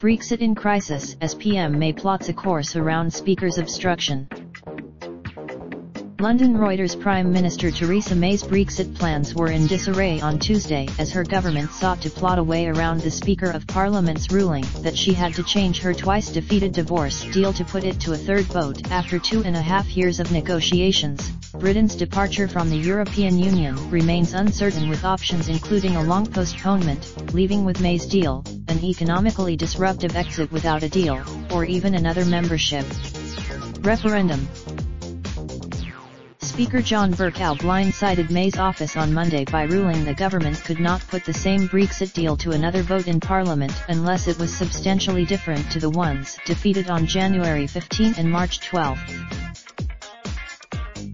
Brexit in crisis as PM May plots a course around Speaker's obstruction. London. Reuters. Prime Minister Theresa May's Brexit plans were in disarray on Tuesday as her government sought to plot a way around the Speaker of Parliament's ruling that she had to change her twice-defeated divorce deal to put it to a third vote. After 2.5 years of negotiations, Britain's departure from the European Union remains uncertain, with options including a long postponement, leaving with May's deal, an economically disruptive exit without a deal, or even another membership referendum. Speaker John Bercow blindsided May's office on Monday by ruling the government could not put the same Brexit deal to another vote in Parliament unless it was substantially different to the ones defeated on January 15 and March 12.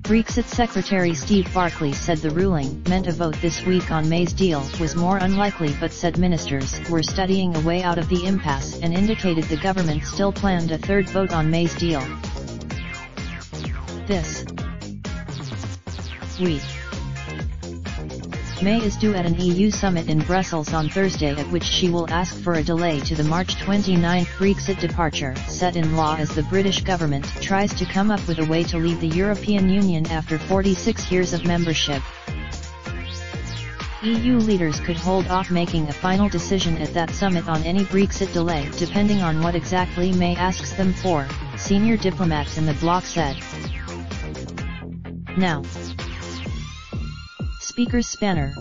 Brexit Secretary Steve Barclay said the ruling meant a vote this week on May's deal was more unlikely, but said ministers were studying a way out of the impasse and indicated the government still planned a third vote on May's deal this week. May is due at an EU summit in Brussels on Thursday, at which she will ask for a delay to the March 29 Brexit departure set in law as the British government tries to come up with a way to leave the European Union after 46 years of membership. EU leaders could hold off making a final decision at that summit on any Brexit delay depending on what exactly May asks them for, senior diplomats in the bloc said. Now, Speaker's spanner.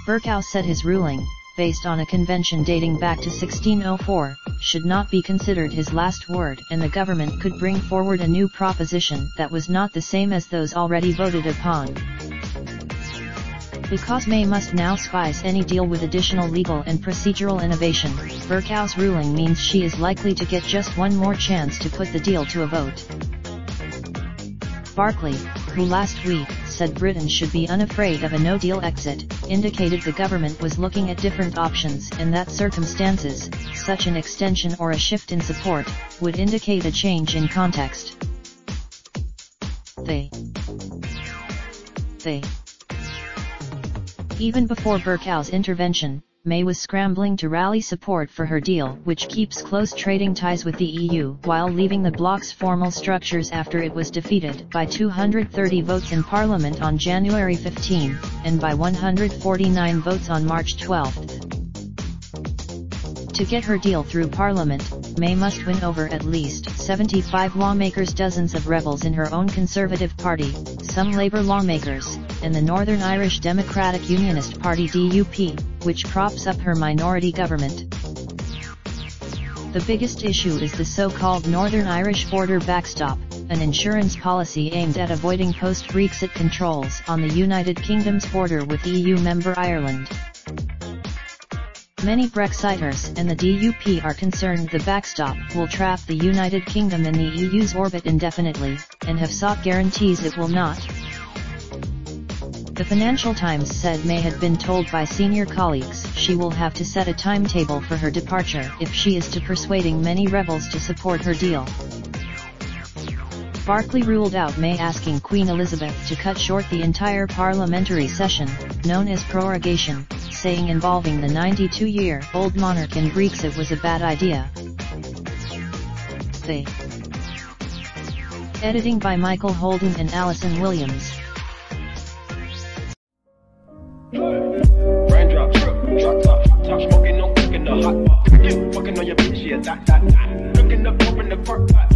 Bercow said his ruling, based on a convention dating back to 1604, should not be considered his last word, and the government could bring forward a new proposition that was not the same as those already voted upon. Because May must now spice any deal with additional legal and procedural innovation, Bercow's ruling means she is likely to get just one more chance to put the deal to a vote. Barclay, who last week said Britain should be unafraid of a no-deal exit, indicated the government was looking at different options and that circumstances, such an extension or a shift in support, would indicate a change in context. Even before Bercow's intervention, May was scrambling to rally support for her deal, which keeps close trading ties with the EU while leaving the bloc's formal structures after it was defeated by 230 votes in Parliament on January 15, and by 149 votes on March 12. To get her deal through Parliament, May must win over at least 75 lawmakers, dozens of rebels in her own Conservative Party, some Labour lawmakers, and the Northern Irish Democratic Unionist Party DUP, which props up her minority government. The biggest issue is the so-called Northern Irish border backstop, an insurance policy aimed at avoiding post-Brexit controls on the United Kingdom's border with EU member Ireland. Many Brexiters and the DUP are concerned the backstop will trap the United Kingdom in the EU's orbit indefinitely, and have sought guarantees it will not. The Financial Times said May had been told by senior colleagues she will have to set a timetable for her departure if she is to persuading many rebels to support her deal. Barclay ruled out May asking Queen Elizabeth to cut short the entire parliamentary session, known as prorogation, saying involving the 92-year-old monarch in Brexit was a bad idea. Editing by Michael Holden and Alison Williams. Raindrop, drop top, smoking, no cooking the hot pot. Fucking on your bitch, yeah, that. Looking up, open the park pot.